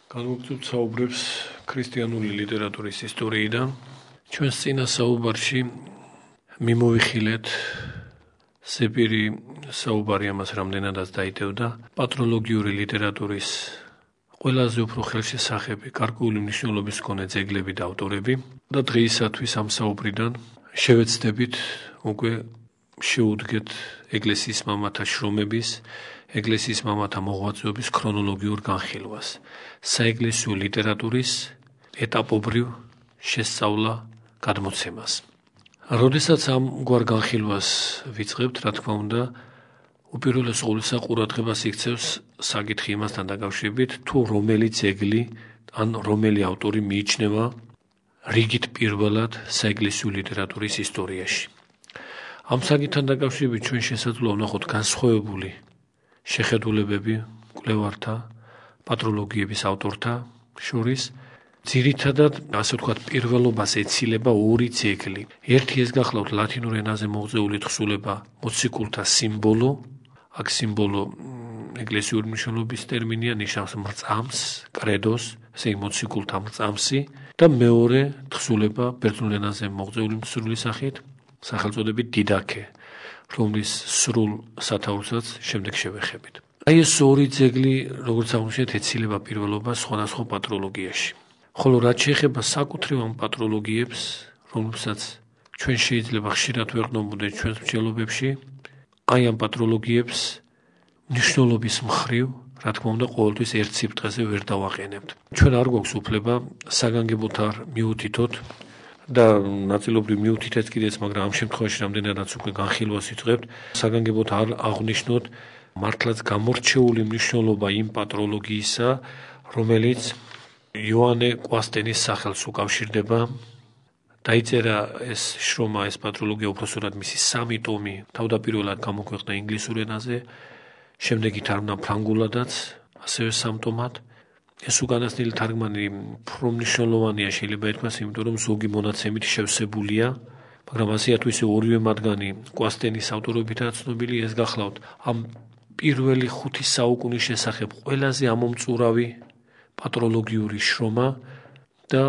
განვაგრძობთ საუბრებს ქრისტიანული ლიტერატურის ისტორიიდან. ჩვენს წინა საუბარში მიმოვიხილეთ სეპირი საუბარი ამას რამდენადაც დაიტევდა პატროლოგიური ლიტერატურის ყველაზე უფრო ხელშესახები გარკვეული მნიშვნელობის მქონე ძეგლები და ავტორები და დღეისათვის ამ საუბრიდან შევეცდებით უკვე შეუდგეთ ეკლესიის მამათა შრომების, ეკლესიის მამათა მოღვაწეობის ქრონოლოგიურ განხილვას, საეკლესიო ლიტერატურის ეტაპობრივ შესწავლა გადმოცემას. როდესაც ამგვარ განხილვას ვიწყებთ, რა თქმა უნდა, უპირველეს ყოვლისა ყურადღებას იქცევს საკითხი იმასთან დაკავშირებით, თუ რომელი ძეგლი ან რომელი ავტორი მიიჩნევა რიგით პირველად საეკლესიო ლიტერატურის ისტორიაში. ამ საკითხთან დაკავშირებით ჩვენ შესაძლოა ვნახოთ განსხვავებული შეხედულებები მკვლევართა, პატროლოგიების ავტორთა შორის. ძირითადად, ასე ვთქვათ, პირველობას ეცილება ორი ძეგლი. ერთი ეს გახლავთ ლათინურ ენაზე მოღწეული თხზულება მოციქულთა სიმბოლო. აქ სიმბოლო ეკლესიური მნიშვნელობის ტერმინია, ნიშნავს მრწამს, კრედოს, ესე იგი მოციქულთა მრწამსი და მეორე თხზულება ბერძნულ ენაზე მოღწეული მსურველი სახით, სახელწოდებით დიდაქე, რომლის სრულ სათაურსაც შემდეგ შევეხებით. აი ეს ორი ძეგლი, როგორც აღვნიშნეთ, ეცილება პირველობას სხვადასხვა პატროლოგიაში. ხოლო რაც შეეხება საკუთრივ ამ პატროლოგიებს, რომლებსაც ჩვენ შეიძლება ხშირად ვერ გნობოდეთ ჩვენს მსჯელობებში, აი ამ პატროლოგიებს მნიშვნელობის მხრივ, რა თქმა უნდა, ყოველთვის ერთ სიბრტყეზე ვერ დავაყენებთ. ჩვენ არ გვაქვს უფლება საგანგებოდ არ მიუთითოთ და ნაწილობრივ მიუთითეთ კიდეც, მაგრამ ამ შემთხვევაში რამდენადაც უკვე განხილვას ვიწყებთ, საგანგებოდ არ აღვნიშნოთ მართლაც გამორჩეული მნიშვნელობა იმ პატროლოგიისა, რომელიც იოანე კვასტენის სახელს უკავშირდება. დაიწერა ეს შრომა, ეს პატროლოგია, უпроსტად მისი 3 ტომი, თავდაპირველად გამოქვეყნდა ინგლისურ ენაზე, შემდეგ ითარგმნა ფრანგულადაც, ასევე 3 ტომად. ეს უკანასკნელი თარგმანი უფრო მნიშვნელოვანია, შეიძლება ითქვას, იმიტომ რომ ზოგი მონაცემით შევსებულია, მაგრამ ასე თუ ისე ორივე მათგანი კვასტენის ავტორობითაა ცნობილი. ეს გახლავთ ამ პირველი 5 საუკუნის შესახებ ყველაზე ამომწურავი პატროლოგიური შრომა და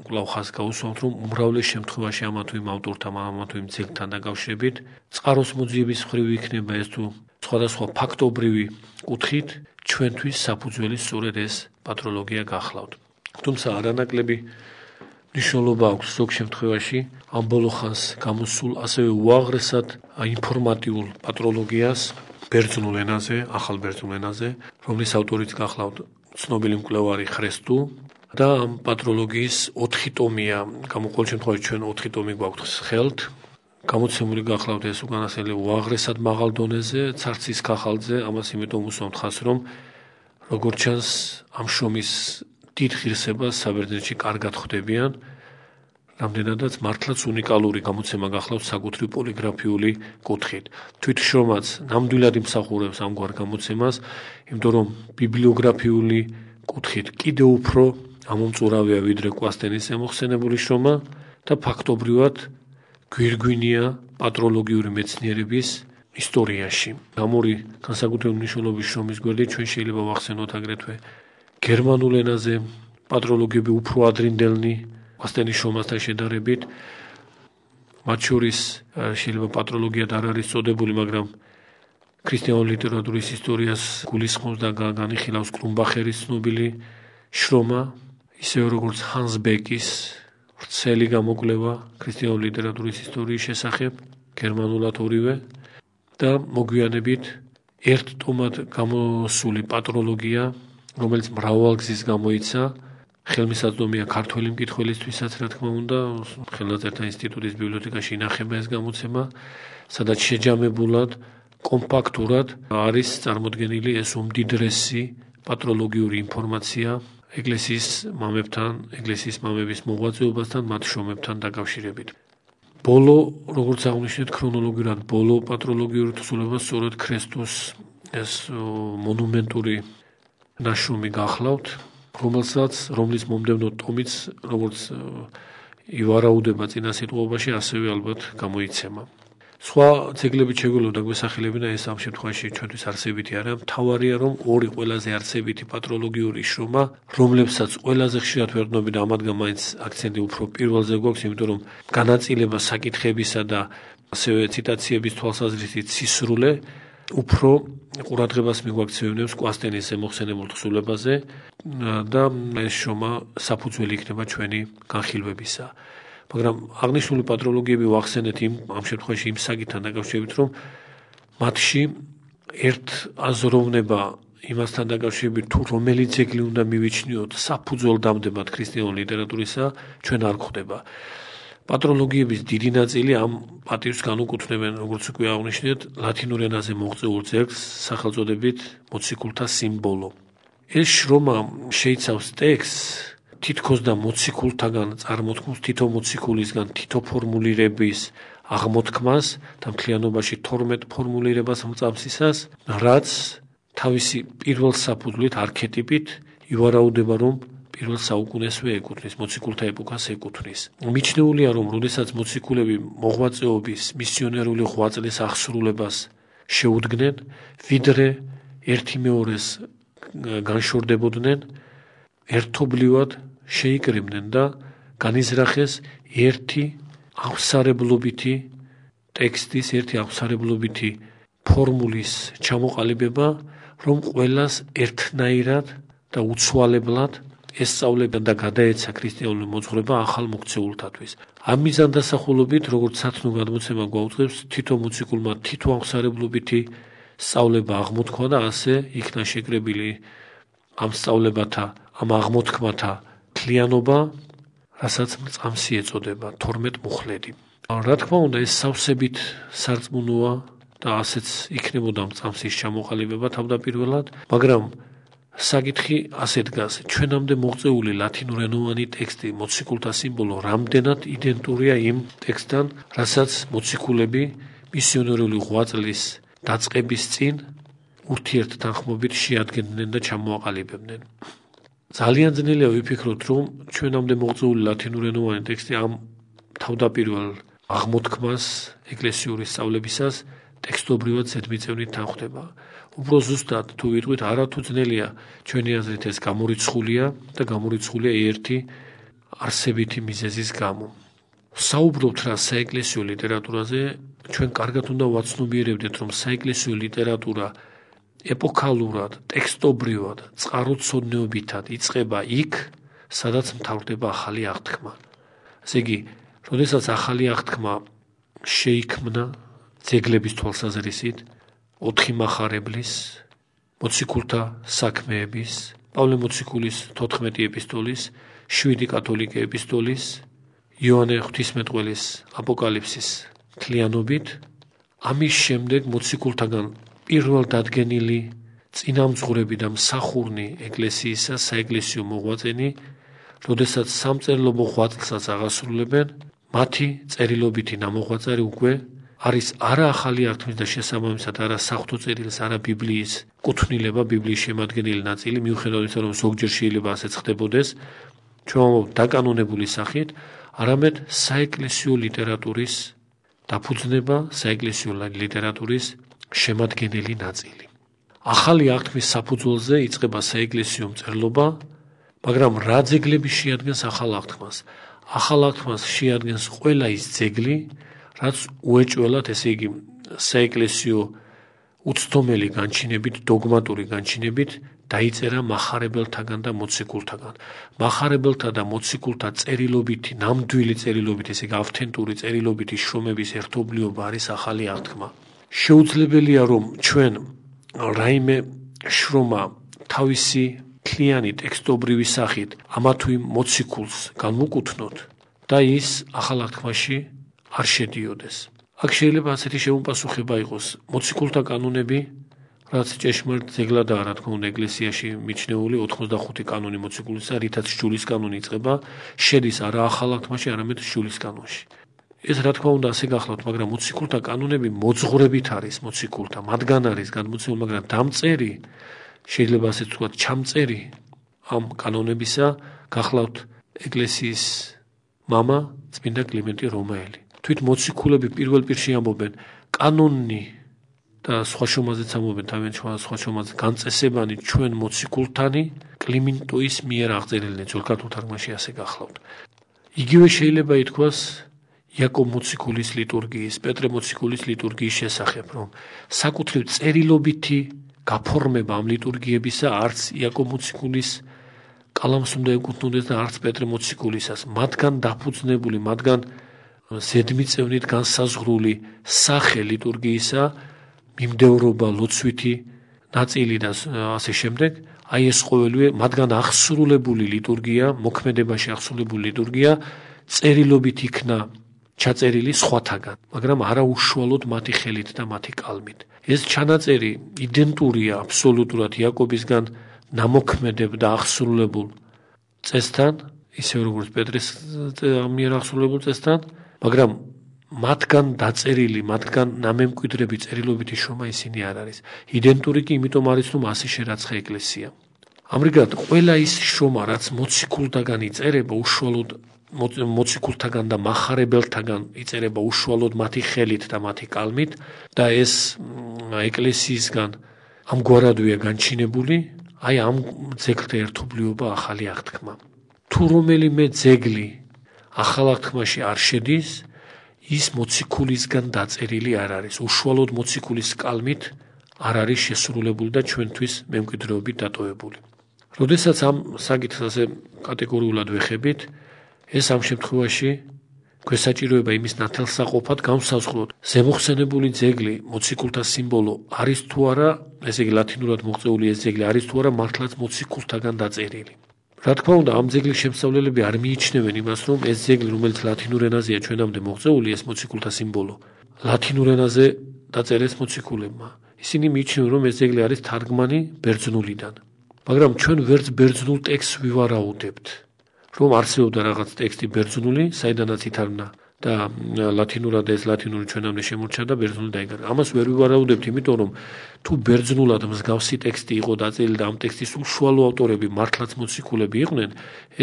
კვლავ ხაზს გაუსვამთ, რომ უმრავლეს შემთხვევაში ამა თუ იმ ავტორთან, ამა თუ იმ ძეგლთან დაკავშირებით წყაროს მოძიების მხრივ იქნება ეს თუ სხვადასხვა ფაქტობრივი კუთხით ჩვენთვის საფუძველი სწორედ ეს პატროლოგია გახლავთ. თუმცა არანაკლები მნიშვნელობა აქვს ზოგ შემთხვევაში ამ ბოლო ხანს გამოსულ ასევე უაღრესად ინფორმატიულ პატროლოგიას ბერძნულ ენაზე, ახალ ბერძნულ ენაზე, რომლის ავტორიც გახლავთ ცნობილი მკვლევარი ხრესტუ და ამ პატროლოგიის 4 ტომია, ყოველ შემთხვევაში ჩვენ 4 ტომი გვაქვს ხელთ. გამოცემული გახლავთ ეს უკანასკნელი უაღრესად მაღალ დონეზე, ცარცის ქახალზე, ამას იმიტომ უსვამთ ხაზს, რომ როგორც ჩანს, ამ შრომის დიდ ღირსებას საბერძნეთში კარგად ხვდებიან, რამდენადაც მართლაც უნიკალური გამოცემა გახლავთ საკუთრივ პოლიგრაფიული კუთხით. თვით შრომაც ნამდვილად იმსახურებს ამგვარ გამოცემას, იმიტომ რომ ბიბლიოგრაფიული კუთხით კიდევ უფრო ამომწურავია ვიდრე კვასტენის მოხსენებული შრომა და ფაქტობრივად გვირგვინია პატროლოგიური მეცნიერების ისტორიაში. ამ ორი განსაკუთრებული მნიშვნელობის შრომის გვერდით ჩვენ შეიძლება ვახსენოთ აგრეთვე გერმანულ ენაზე პატროლოგები უფრო ადრინდელნი კვასტენის შრომასთან შედარებით. მათ შორის შეიძლება პატროლოგია არ არის წოდებული, მაგრამ ქრისტიანული ლიტერატურის ისტორიას გულისხმობს და განიხილავს კრუმბახერის ცნობილი შრომა, ისევე როგორც ჰანს ბეკის ვრცელი გამოკვლევა ქრისტიანული ლიტერატურის ისტორიის შესახებ, გერმანულად ორივე და მოგვიანებით ერთ ტომად გამოსული პატროლოგია, რომელიც მრავალგზის გამოიცა, ხელმისაწვდომია ქართველი მკითხველისთვისაც, რა თქმა უნდა, ხელნაწერთა ინსტიტუტის ბიბლიოთეკაში ინახება ეს გამოცემა, სადაც შეჯამებულად, კომპაქტურად არის წარმოდგენილი ეს უმდიდრესი პატროლოგიური ინფორმაცია ეკლესიის მამებთან, ეკლესიის მამების მოღვაწეობასთან, მათ შრომებთან დაკავშირებით. ბოლო, როგორც აღვნიშნეთ, ქრონოლოგიურად ბოლო პატროლოგიური თხზულება სწორედ ხრესტუს ეს მონუმენტური ნაშრომი გახლავთ, რომლის მომდევნო ტომიც, როგორც ივარაუდება წინა სიტყვობაში, ასევე ალბათ გამოიცემა. სხვა ძეგლებით შეგვიძლია დაგვესახელებინა ეს ამ შემთხვევაში ჩვენთვის არსებითი არა. მთავარია რომ ორი ყველაზე არსებითი პატროლოგიური შრომა, რომლებსაც ყველაზე ხშირად ვერდნობი და ამათგან მაინც აქცენტი უფრო პირველზე გვაქვს, იმიტომ რომ განაწილება საკითხებისა და ასევე ციტაციების თვალსაზრისით სისრულე უფრო ყურადღებას მიგვაქცევინებს კვასტენის ზემოხსენებულ თხზულებაზე და ეს შრომა საფუძველი იქნება ჩვენი განხილვებისა. მაგრამ აღნიშნული პატროლოგიები ვახსენეთ ამ შემთხვევაში იმ საკითხთან დაკავშირებით, რომ მათში ერთ აზროვნება იმასთან დაკავშირებით, თუ რომელი ძეგლი უნდა მივიჩნიოთ საფუძველდამდებად ქრისტიანული ლიტერატურისა, ჩვენ არ გვხვდება. პატროლოგიების დიდი ნაწილი ამ პატივს განუკუთვნებენ, როგორც უკვე აღნიშნეთ, ლათინურ ენაზე მოღწეულ ძეგლს სახელწოდებით მოციქულთა სიმბოლო. ეს შრომა შეიცავს ტექსტს თითქოს და მოციქულთაგან წარმოთქმულს, თითო მოციქულისგან თითო ფორმულირების აღმოთქმას და მთლიანობაში 12 ფორმულირებას მწამსისას, რაც თავისი პირველ საფუძვლით არქეტიპით ივარაუდება, რომ პირველ საუკუნესვე ეკუთვნის, მოციქულთა ეპოქას ეკუთვნის. მიჩნეულია, რომ როდესაც მოციქულები მოღვაწეობის, მისიონერული ღვაწლის აღსრულებას შეუდგნენ, ვიდრე ერთი მეორეს განშორდებოდნენ, ერთობლივად შეიკრიბნენ და განიზრახეს ერთი აღსარებლობითი ტექსტის, ერთი აღსარებლობითი ფორმულის ჩამოყალიბება, რომ ყველას ერთნაირად და უცვალებლად ესწავლებდა და გადაეცა ქრისტიანული მოძღვრება ახალ მოქცეულთათვის. ამ მიზანდასახულობით, როგორც სათნო გადმოცემა გვაუწყებს, თითო მოციქულმა თითო აღსარებლობითი სწავლება აღმოთქვა და ასე იქნა შეკრებილი ამ სწავლებათა, ამ აღმოთქმათა მთლიანობა, რასაც მწამსი ეწოდება, 12 მუხლედი. რა თქმა უნდა, ეს სავსებით სარწმუნოა და ასეც იქნებოდა მწამსის ჩამოყალიბება თავდაპირველად, მაგრამ საკითხი ასე დგას, ჩვენამდე მოღწეული ლათინურენოვანი ტექსტი მოციქულთა სიმბოლო რამდენად იდენტურია იმ ტექსტთან, რასაც მოციქულები მისიონერული ღვაწლის დაწყების წინ ურთიერთთანხმობით შეადგენდნენ და ჩამოაყალიბებდნენ. ძალიან ძნელია ვიფიქროთ, რომ ჩვენამდე მოღწეული ლათინურენოვანი ტექსტი ამ თავდაპირველ აღმოთქმას ეკლესიური სწავლებისას ტექსტობრივად ზედმიწევნით თანხდება. უფრო ზუსტად თუ ვიტყვით, არათუ ძნელია ჩვენი აზრით ეს გამორიცხულია და გამორიცხულია ერთი არსებითი მიზეზის გამო. საუბრობთ რა საეკლესიო ლიტერატურაზე, ჩვენ კარგად უნდა ვაცნობიერებდეთ, რომ საეკლესიო ლიტერატურა ეპოქალურად, ტექსტობრივად, წყაროцოდნეობითად იწყება იქ, სადაც მთავრდება ახალი აღთქმა. ესე იგი, როდესაც ახალი აღთქმა შეიქმნა ძეგლების თვალსაზრისით, 4 მახარებლის, მოციქულთა საქმეების, პავლე მოციქულის 14 ეპისტოლის, 7 კათოლიკე ეპისტოლის, იოანე ღვთისმეტყველის აპოკალიფსის მთლიანობით, ამის შემდეგ მოციქულთაგან პირველ დადგენილი წინამძღვრები და მსახურნი ეკლესიისა, საეკლესიო მოღვაწენი, როდესაც სამწერლობო ღვაწლსაც აღასრულებენ, მათი წერილობითი ნამოღვაწარი უკვე არის არა ახალი აღთქმის და შესაბამისად არა საღვთო წერილის, არა ბიბლიის კუთვნილება, ბიბლიის შემადგენელი ნაწილი, მიუხედავად იმისა, რომ ზოგჯერ შეიძლება ასეც ხდებოდეს, ჩვენ დაკანონებული სახით, არამედ საეკლესიო ლიტერატურის დაფუძნება, საეკლესიო ლიტერატურის შემადგენელი ნაწილი. ახალი აღთქმის საფუძველზე იწყება საეკლესიო მწერლობა, მაგრამ რა ძეგლები შეადგენს ახალ აღთქმას? ახალ აღთქმას შეადგენს ყველა ის ძეგლი, რაც უეჭველად, ესე იგი, საეკლესიო უცდომელი განჩინებით, დოგმატური განჩინებით დაიწერა მახარებელთაგან და მოციქულთაგან. მახარებელთა და მოციქულთა წერილობითი, ნამდვილი წერილობით, ესე იგი, ავთენტური წერილობითი შრომების ერთობლიობა არის ახალი აღთქმა. შეუძლებელია, რომ ჩვენ რაიმე შრომა თავისი მთლიანი ტექსტობრივი სახით ამა თუ იმ მოციქულს განვუკუთვნოთ და ის ახალ აღთქმაში არ შედიოდეს. აქ შეიძლება ასეთი შემოპასუხება იყოს, მოციქულთა კანონები, რაც ჭეშმარიტ ძეგლადაა, რა თქმა უნდა, ეკლესიაში მიჩნეული 85 კანონი მოციქულისა, რითაც შულის კანონი იწყება, შედის არა ახალ აღთქმაში, არამედ შულის კანონში. ეს რა თქმა უნდა ასე გახლავთ, მაგრამ მოციქულთა კანონები მოძღვრებით არის მოციქულთა, მათგან არის გადმოცემული, მაგრამ დამწერი, შეიძლება ასე ვთქვათ, ჩამწერი ამ კანონებისა გახლავთ ეკლესიის მამა წმინდა კლიმენტი რომაელი. თვით მოციქულები პირველ პირში ამბობენ კანონი და სხვა შრომაზეც ამბობენ თავიანთ სხვა შრომაზე განწესებანი ჩვენ მოციქულთანი კლიმენტოის მიერ აღწერილნი ძველ ქართულ თარგმანში ასე გახლავთ. იგივე შეიძლება ითქვას იაკობ მოციქულის ლიტურგიის, პეტრე მოციქულის ლიტურგიის შესახებ, რომ საკუთრივ წერილობითი გაფორმება ამ ლიტურგიებისა არც იაკობ მოციქულის კალამს უნდა ეკუთვნოდეს და არც პეტრე მოციქულისას. მათგან დაფუძნებული, მათგან ზედმიწევნით განსაზღვრული სახე ლიტურგიისა, მიმდევრობა, ლოცვითი ნაწილი და ასე შემდეგ, აი ეს ყოველივე მათგან აღსრულებული ლიტურგია, მოქმედებაში აღსრულებული ლიტურგია წერილობით იქნა ჩაწერილი სხვათაგან, მაგრამ არა უშუალოდ მათი ხელით და მათი კალმით. ეს ჩანაწერი იდენტურია აბსოლუტურად იაკობისგან ნამოქმედებ და აღსრულებულ წესთან, ისე როგორც პეტრეს მიერ აღსრულებულ წესთან, მაგრამ მათგან დაწერილი, მათგან ნამემკვიდრები წერილობითი შრომა ისინი არ არის. იდენტური კი იმიტომ არის, რომ ასე შერაცხა ეკლესია. ამრიგად, ყველა ის შრომა, რაც მოციქულთაგან იწერება, უშუალოდ მოციქულთაგან და მახარებელთაგან იწერება უშუალოდ მათი ხელით და მათი კალმით და ეს ეკლესიისგან ამგვარადვეა განჩინებული, აი ამ ძეგლთა ერთობლიობა ახალი აღთქმა. თუ რომელიმე ძეგლი ახალ აღთქმაში არ შედის, ის მოციქულისგან დაწერილი არ არის, უშუალოდ მოციქულის კალმით არ არის შესრულებული და ჩვენთვის მემკვიდრეობით დატოვებული. როდესაც ამ საკითხს ასე კატეგორიულად ვეხებით, ეს ამ შემთხვევაში გვესაჭიროება იმის ნათელსაყოფად განვსაზღვროთ, ზემოხსენებული ძეგლი, მოციქულთა სიმბოლო არის თუ არა, ესე იგი ლათინურად მოღწეული ეს ძეგლი არის თუ არა მართლაც მოციქულთაგან დაწერილი. რა თქმა უნდა, ამ ძეგლის შემსწავლელები არ მიიჩნევენ იმას, რომ ეს ძეგლი, რომელიც ლათინურ ენაზეა ჩვენამდე მოღწეული, ეს მოციქულთა სიმბოლო, ლათინურ ენაზე დაწერეს მოციქულებმა. ისინი მიიჩნევენ, რომ ეს ძეგლი არის თარგმანი ბერძნულიდან. მაგრამ ჩვენ ვერც ბერძნულ ტექსტს ვივარაუდებთ, რომ არსებობდა რაღაც ტექსტი ბერძნული, საიდანაც ითარგმნა და ლათინურად ეს ლათინური ჩვენამდე შემორჩა და ბერძნული დაიკარგა. ამას ვერ ვივარაუდებთ, იმიტომ რომ თუ ბერძნულად მსგავსი ტექსტი იყო დაწერილი და ამ ტექსტის უშუალო ავტორები მართლაც მოციქულები იყვნენ,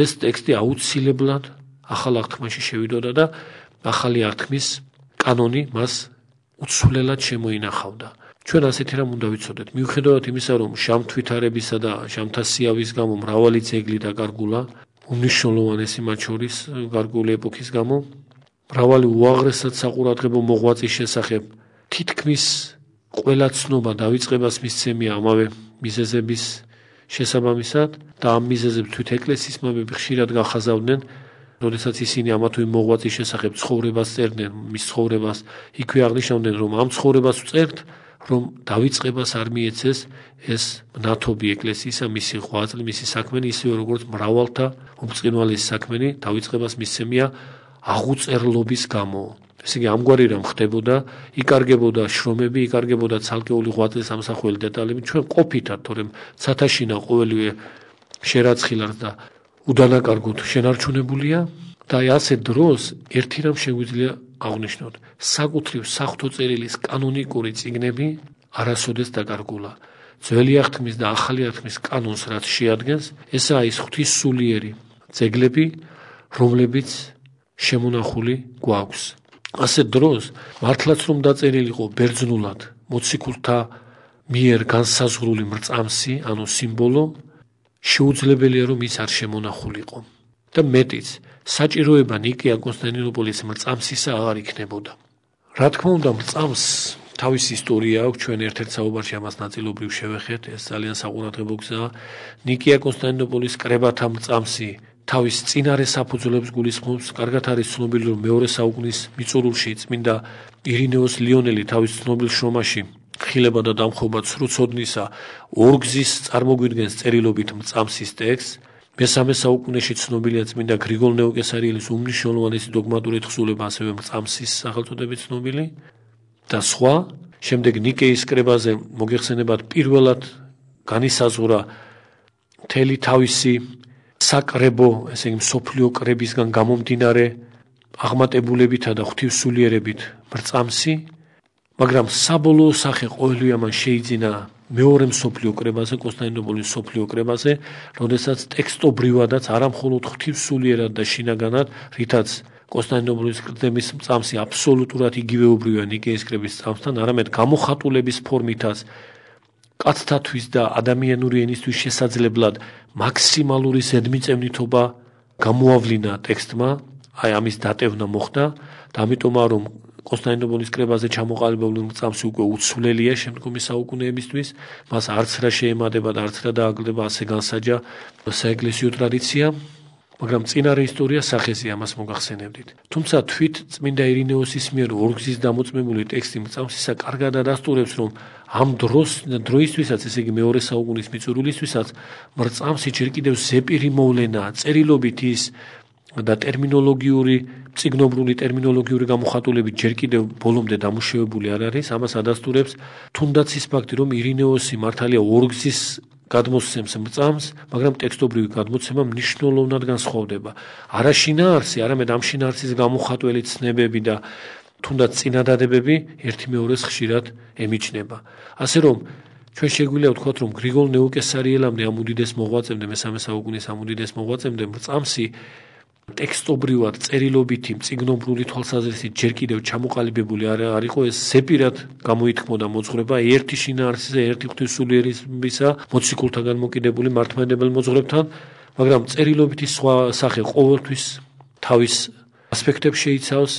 ეს ტექსტი აუცილებლად ახალ აღთქმაში შევიდოდა და ახალი აღთქმის კანონი მას უცვლელად შემოინახავდა. ჩვენ ასეთი რამ უნდა ვიცოდეთ. მიუხედავად იმისა, რომ შამთვითარებისა და შამთასიავის გამო მრავალი ძეგლი დაკარგულა, უმნიშვნელოვანესი მათ შორის გარკვეული ეპოქის გამო, მრავალი უაღრესად საყურადღებო მოღვაწის შესახებ თითქმის ყველა ცნობა დავიწყებას მისცემია ამავე მიზეზების შესაბამისად და ამ მიზეზებს თვით ეკლესიის მამები ხშირად გახაზავდნენ, როდესაც ისინი ამა თუ იმ მოღვაწის შესახებ ცხოვრებას წერდნენ, მის ცხოვრებას იქვე აღნიშნავდნენ, რომ ამ ცხოვრებას ვწერთ, რომ დავიწყებას არ მიეცეს ეს მნათობი ეკლესიისა, მისი ღვაწლი, მისი საქმენი, ისევე როგორც მრავალთა უმწყინვალესი საქმენი დავიწყებას მისცემია აღუწერლობის გამო. ესე იგი, ამგვარი რამ ხდებოდა, იკარგებოდა შრომები, იკარგებოდა ცალკეული ღვაწლის ამსახველი დეტალები, ჩვენ ყოფითად, თორემ ცათაშინა ყოველივე შერაცხილად და უდანაკარგოდ შენარჩუნებულია და ასე დროს ერთი რამ შეგვიძლია აღნიშნოთ, საკუთრივ საღვთო წერილის კანონიკური წიგნები არასოდეს დაკარგულა. ძველი აღთქმის და ახალი აღთქმის კანონს რაც შეადგენს, ესაა ის ღვთისმსულიერი ძეგლები, რომლებიც შემონახული გვაქვს. ასე დროს, მართლაც რომ დაწერილი იყო ბერძნულად, მოციქულთა მიერ განსაზღვრული მრწამსი, ანუ სიმბოლო, შეუძლებელია რომ ის არ შემონახულიყო. და მეტიც, საჭიროება ნიკეა კონსტანტინოპოლის მრწამსისა აღარ იქნებოდა. რა თქმა უნდა, მრწამს თავისი ისტორია აქვს, ჩვენ ერთ-ერთ საუბარში ამას ნაწილობრივ შევეხეთ, ეს ძალიან საყურადღებო გზაა. ნიკეა კონსტანტინოპოლის კრებათა მრწამსი თავის წინარე საფუძვლებს გულისხმობს, კარგად არის ცნობილი, რომ მეორე საუკუნის მიწურულში წმინდა ირინეოს ლიონელი თავის ცნობილ შრომაში ხილება და დამხობა ცრუცოდნისა ორგზის წარმოგვიდგენს წერილობით მრწამსის ტექსტს. მესამე საუკუნეში ცნობილია წმინდა გრიგოლ ნეოკესარიელის უმნიშვნელოვანესი დოგმატური თხზულება, ასევე მრწამსის სახელწოდებით ცნობილი და სხვა. შემდეგ ნიკეის კრებაზე მოგეხსენებათ პირველად განისაზღვრა მთელი თავისი საკრებო, ესე იგი მსოფლიო კრებისგან გამომდინარე აღმატებულებითა და ღვთისმსულიერებით მრწამსი, მაგრამ საბოლოო სახე ყოველივე ამან შეიძინა მეორე მსოფლიო კრებაზე, კონსტანტინოპოლის მსოფლიო კრებაზე, როდესაც ტექსტობრივადაც არა მხოლოდ ღვთისმსულიერად და შინაგანად, რითაც კონსტანტინოპოლის კრების მწამსი აბსოლუტურად იგივეობრივია ნიკეის კრების მწამსთან, არამედ გამოხატულების ფორმითაც კაცთათვის და ადამიანური ენისთვის შესაძლებლად მაქსიმალური ზედმიწევნითობა გამოავლინა ტექსტმა, აი ამის დატევნა მოხდა და ამიტომაა რომ კონსტანტინოპოლის კრებაზე ჩამოყალიბებული მწამსი უკვე უცვლელია შემდგომი საუკუნეებისთვის, მას არც რა შეემადება და არც რა დააკლდება, ასე განსაჯა საეკლესიო ტრადიცია, მაგრამ წინარე ისტორია სახეზია, ამას მოგახსენებდით. თუმცა თვით წმინდა ირინეოსის მიერ ორგზის დამოწმებული ტექსტი მწამსისა კარგად ადასტურებს, რომ ამ დროისთვისაც, ესე იგი მეორე საუკუნის მიწურულისთვისაც, მრწამსი ჯერ კიდევ ზეპირი მოვლენაა, წერილობით ის და წიგნობრული ტერმინოლოგიური გამოხატულებით ჯერ კიდევ ბოლომდე დამუშავებული არ არის, ამას ადასტურებს თუნდაც ის ფაქტი, რომ ირინეოსი მართალია ორგზის გადმოსცემს მწამს, მაგრამ ტექსტობრივი გადმოცემა მნიშვნელოვნად განსხვავდება. არა შინაარსი, არამედ ამ შინაარსის გამოხატველი ცნებები და თუნდაც წინადადებები ერთი მეორეს ხშირად ემიჩნება. ასე რომ ჩვენ შეგვიძლია ვთქვათ, რომ გრიგოლ ნეუკესარიელამდე ამ უდიდეს მოღვაწემდე, მესამე საუკუნის ამ უდიდეს მოღვაწემდე მწამსი ტექსტობრივად, წერილობითი, წიგნობრული თვალსაზრისით ჯერ კიდევ ჩამოყალიბებული არ იყო, ეს ზეპირად გამოითქმოდა მოძღვრება ერთი შინაარსისა, ერთი ღვთისმსულიერისა მოციქულთაგან მოკიდებული მართლმადიდებელ მოძღვრებთან, მაგრამ წერილობითი სხვა სახე ყოველთვის თავის ასპექტებს შეიცავს,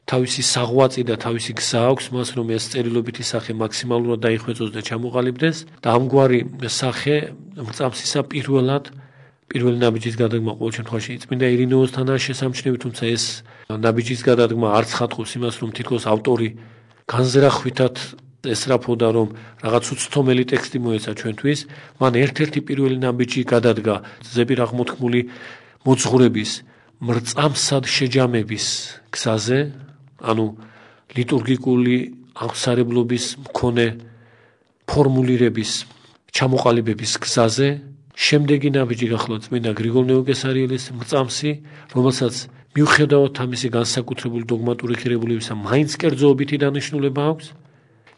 თავისი საღვაწი და თავისი გზა აქვს მას, რომ ეს წერილობითი სახე მაქსიმალურად დაიხვეწოს და ჩამოყალიბდეს და ამგვარი სახე მწამსისა პირველი ნაბიჯის გადადგმა ყოველ შემთხვევაში წმინდა ირინეოსთანაა შესამჩნევი, თუმცა ეს ნაბიჯის გადადგმა არც ხატყობს იმას, რომ თითქოს ავტორი განზრახვითად ესწრაფოდა, რომ რაღაც უცდომელი ტექსტი მოეცა ჩვენთვის, მან ერთ-ერთი პირველი ნაბიჯი გადადგა ზეპირ აღმოთქმული მოძღვრების მრწამსად შეჯამების გზაზე, ანუ ლიტურგიკული აღსარებლობის მქონე ფორმულირების ჩამოყალიბების გზაზე. შემდეგი ნაბიჯი გახლავთ წმინდა გრიგოლ ნეუკესარიელის მრწამსი, რომელსაც მიუხედავად ამისი განსაკუთრებული დოგმატური ღირებულებისა, მაინც კერძოობითი დანიშნულება აქვს,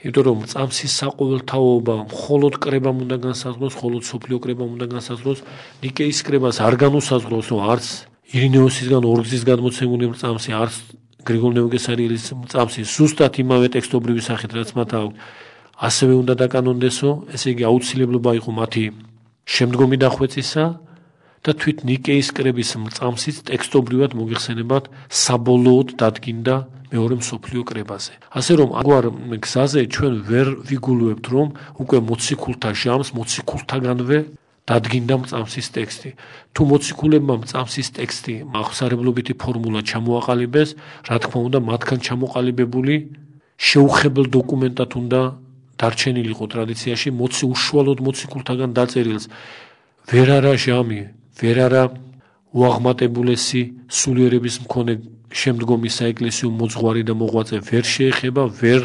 იმიტომ რომ მრწამსის საყოველთაოობა მხოლოდ კრებამ უნდა განსაზღვროს, მხოლოდ სოფლიო კრებამ უნდა განსაზღვროს, ნიკეის კრებას არ განუსაზღვროს, რომ არც ირინეოსისგან ორგზის გადმოცემული მრწამსი, არც გრიგოლ ნეუკესარიელის მრწამსი ზუსტად იმავე ტექსტობრივი სახით, რაც მათ აქვს, ასევე უნდა დაკანონდესო, ესე იგი აუცილებლობა იყო მათი შემდგომი დახვეწისა და თვით ნიკეის კრების მრწამსიც ტექსტობრივად მოგეხსენებათ საბოლოოდ დადგინდა მეორე მსოფლიო კრებაზე. ასე რომ ამგვარ გზაზე ჩვენ ვერ ვიგულვებთ, რომ უკვე მოციქულთა ჟამს მოციქულთაგანვე დადგინდა მწამსის ტექსტი. თუ მოციქულებმა მწამსის ტექსტი აღსარებლობითი ფორმულა ჩამოაყალიბეს, რა თქმა უნდა, მათგან ჩამოყალიბებული შეუხებელ დოკუმენტად უნდა დარჩენილიყო ტრადიციაში, უშუალოდ მოციქულთაგან დაწერილს ვერ არა ჟამი, ვერ არა უაღმატებულესი სულიერების მქონე შემდგომი საეკლესიო მოძღვარი და მოღვაწე ვერ შეეხება, ვერ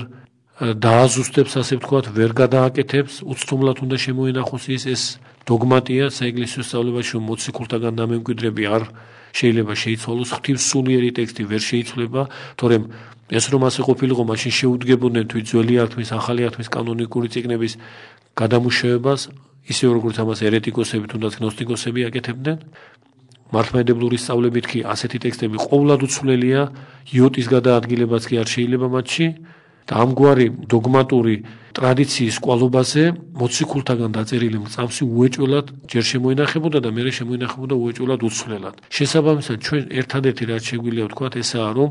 დააზუსტებს, ასე ვთქვათ, ვერ გადააკეთებს, უცდომლად უნდა შემოენახოს ეს დოგმატია საეკლესიო სწავლებაში, რომ მოციქულთაგან დამემკვიდრები არ შეიძლება შეიცვალოს, ღვთისმსულიერი ტექსტი ვერ შეიცვლება, თორემ ეს რომ ასე ყოფილიყო, მაშინ შეუდგებოდნენ თვით ძველი არქმის, ახალი არქმის კანონიკური წიგნების გადამუშავებას, ისე როგორც ამას ერეტიკოსები თუნდაც გნოსტიკოსები აკეთებდნენ. მართლმადიდებლური სწავლებით კი ასეთი ტექსტები ყოვლად უცვლელია, იოტის გადაადგილებაც კი არ შეიძლება მათში და ამგვარი დოგმატური ტრადიციის კვალობაზე მოციქულთაგან დაწერილი მრწამსი უეჭველად ჯერ შემოინახებოდა და მერე შემოინახებოდა უეჭველად უცვლელად. შესაბამისად, ჩვენ ერთადერთი რაც შეგვიძლია ვთქვათ, ესაა, რომ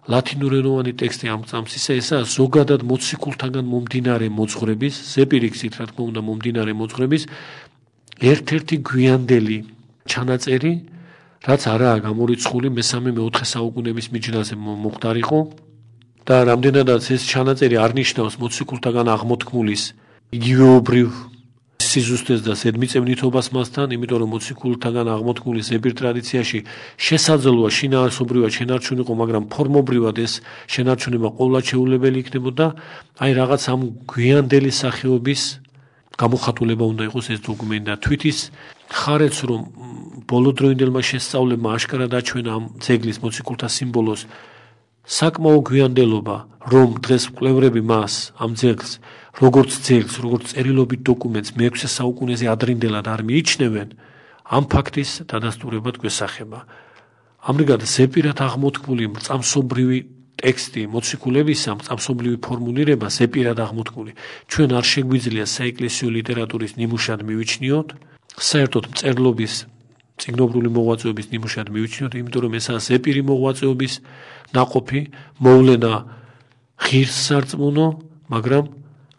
ლათინურენოვანი ტექსტი ამ მრწამსისა ესაა ზოგადად მოციქულთაგან მომდინარე მოძღვრების, ზეპირიქსით რა თქმა უნდა მომდინარე მოძღვრების ერთ-ერთი გვიანდელი ჩანაწერი, რაც არაა გამორიცხული მესამე-მეოთხე საუკუნეების მიჯნაზე მოხდარიყო და რამდენადაც ეს ჩანაწერი არ ნიშნავს მოციქულთაგან აღმოთქმულის იგივეობრივ სიზუსტეს და ზედმიწევნითობას მასთან, იმიტომ რომ მოციქულთაგან აღმოთქმული ზეპირ ტრადიციაში შესაძლოა შინაარსობრივად შენარჩუნიყო, მაგრამ ფორმობრივად ეს შენარჩუნება ყოვლად შეუძლებელი იქნებოდა, აი რაღაც ამ გვიანდელი სახეობის გამოხატულება უნდა იყოს ეს დოკუმენტი და თვით ის ხარეც რომ ბოლოდროინდელმა შესწავლებმა აშკარად აჩვენა ამ ძეგლის მოციქულთა სიმბოლოს საკმაო გვიანდელობა, რომ დღეს მკვლევრები მას ამ ძეგლს როგორც წერილობით დოკუმენტს მე-6 საუკუნეზე ადრინდელად არ მიიჩნევენ, ამ ფაქტის დადასტურება გვესახება. ამრიგად ზეპირად აღმოთქმული მრწამსობრივი ტექსტი მოციქულებისა, მრწამსობრივი ფორმულირება ზეპირად აღმოთქმული ჩვენ არ შეგვიძლია საეკლესიო ლიტერატურის ნიმუშად მივიჩნიოთ, საერთოდ მწერლობის წიგნობრული მოღვაწეობის ნიმუშად მივიჩნიოთ, იმიტომ რომ ესაა ზეპირი მოღვაწეობის ნაყოფი, მოვლენა ღირსსარწმუნო, მაგრამ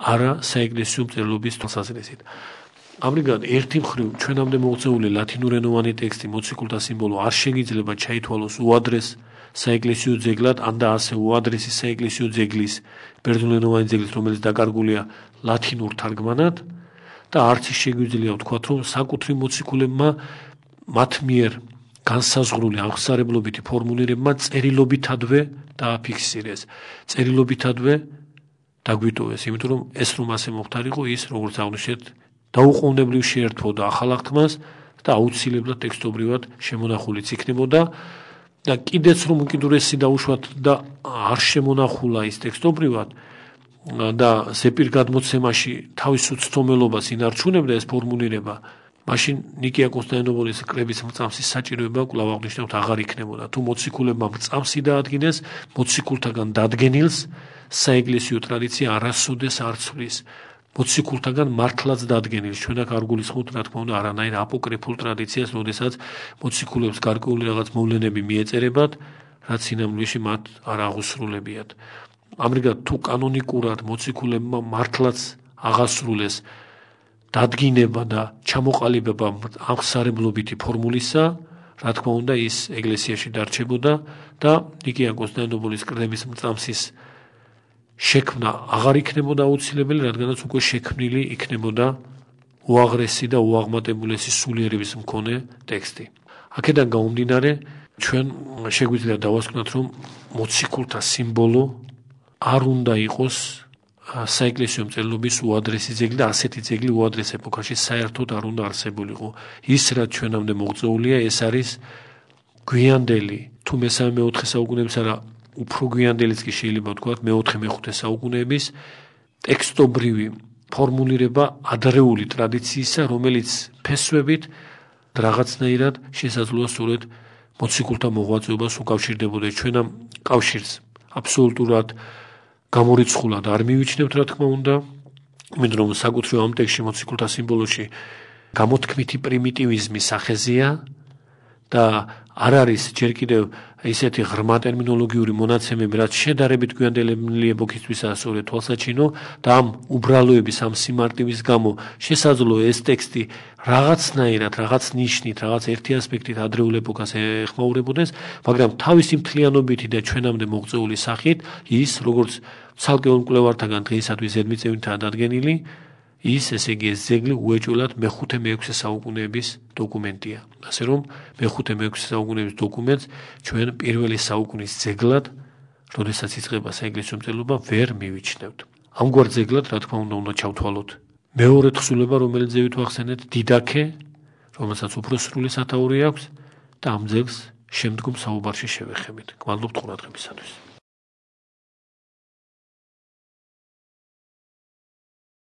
არა საეკლესიო მწერლობის თვალსაზრისით. ამრიგად ერთი მხრივ ჩვენამდე მოღწეული ლათინურენოვანი ტექსტი მოციქულთა სიმბოლო არ შეგიძლება ჩაითვალოს უადრეს საეკლესიო ძეგლად, ან და ასე უადრესი საეკლესიო ძეგლის, ბერძნულენოვანი ძეგლის, რომელიც დაკარგულია ლათინურ თარგმანად და არც ის შეგვიძლია ვთქვათ, რომ საკუთრივ მოციქულებმა მათ მიერ განსაზღვრული აღმსარებლობითი ფორმულირება წერილობითადვე დააფიქსირეს, წერილობითადვე დაგვიტოვეს, იმიტომ რომ ეს რომ ასე მოხდარიყო, ის როგორც აღნიშნეთ, დაუყოვნებლივ შეერთვოდა ახალ აღთქმას და აუცილებლად ტექსტობრივად შემონახულიც იქნებოდა და კიდეც რომ უკიდურესი დაუშვათ და არ შემონახულა ის ტექსტობრივად და ზეპირ გადმოცემაში თავის უცდომელობას ინარჩუნებდა ეს ფორმულირება, მაშინ ნიკია კონსტანტინოპოლის კრების მრწამსის საჭიროება კვლავ აღნიშნავთ აღარ იქნებოდა. თუ მოციქულებმა მრწამსი დაადგინეს, მოციქულთაგან დადგენილს საეკლესიო ტრადიცია არასოდეს არ ცვლის. მოციქულთაგან მართლაც დადგენილს, ჩვენ აქ არ გულისხმობთ რა თქმა უნდა არანაირ აპოკრიფულ ტრადიციას, როდესაც მოციქულებს გარკვეული რაღაც მოვლენები მიეწერებათ, რაც სინამდვილეში მათ არ აღუსრულებიათ. ამრიგად თუ კანონიკურად მოციქულებმა მართლაც აღასრულეს დადგინება და ჩამოყალიბება აღმსარებლობითი ფორმულისა, რა თქმა უნდა ის ეკლესიაში დარჩებოდა და ნიკია კონსტანტინოპოლის კრების მრწამსის შექმნა აღარ იქნებოდა აუცილებელი, რადგანაც უკვე შექმნილი იქნებოდა უაღრესი და უაღმატებულესი სულიერების მქონე ტექსტი. აქედან გამომდინარე, ჩვენ შეგვიძლია დავასკვნათ, რომ მოციქულთა სიმბოლო არ უნდა იყოს საეკლესიო მწერლობის უადრესი ძეგლი და ასეთი ძეგლი უადრეს ეპოქაში საერთოდ არ უნდა არსებულიყო. ის რაც ჩვენამდე მოღწეულია, ეს არის გვიანდელი, თუ მესამე-მეოთხე საუკუნეების არა უფრო გვიანდელიც კი შეიძლება ვთქვათ მეოთხე-მეხუთე საუკუნეების ტექსტობრივი ფორმულირება ადრეული ტრადიციისა, რომელიც ფესვებით რაღაცნაირად შესაძლოა სწორედ მოციქულთა მოღვაწეობას უკავშირდებოდა. ჩვენ ამ კავშირს აბსოლუტურად გამორიცხულად არ მივიჩნევთ, რა თქმა უნდა, იმიტომ რომ საკუთრივ ამ ტექსტში მოციქულთა სიმბოლოში გამოთქმითი პრიმიტივიზმი სახეზია და არ არის ჯერ კიდევ ისეთი ღრმა ტერმინოლოგიური მონაცემები, რაც შედარებით გვიანდელი ეპოქისთვისაა სწორედ თვალსაჩინო და ამ უბრალოების, ამ სიმარტივის გამო შესაძლოა ეს ტექსტი რაღაცნაირად, რაღაც ნიშნით, რაღაც ერთი ასპექტით ადრეულ ეპოქას ეხმაურებოდეს, მაგრამ თავისი მთლიანობითი და ჩვენამდე მოღწეული სახით ის, როგორც ცალკეულ მკვლევართაგან დღეისათვის ზედმიწევნითაა დადგენილი, ის, ესე იგი, ეს ძეგლი უეჭველად მეხუთე-მეექვსე საუკუნეების დოკუმენტია. ასე რომ მეხუთე-მეექვსე საუკუნეების დოკუმენტს ჩვენ პირველი საუკუნის ძეგლად, როდესაც იწყება საეკლესიო მწერლობა, ვერ მივიჩნევთ. ამგვარ ძეგლად, რა თქმა უნდა ჩავთვალოთ მეორე თხზულება, რომელიც ზევით ვახსენეთ, დიდაქე, რომელსაც უფრო სრული სათაური აქვს და ამ ძეგლს შემდგომ საუბარში შევეხებით. გმადლობთ ყურადღებისათვის.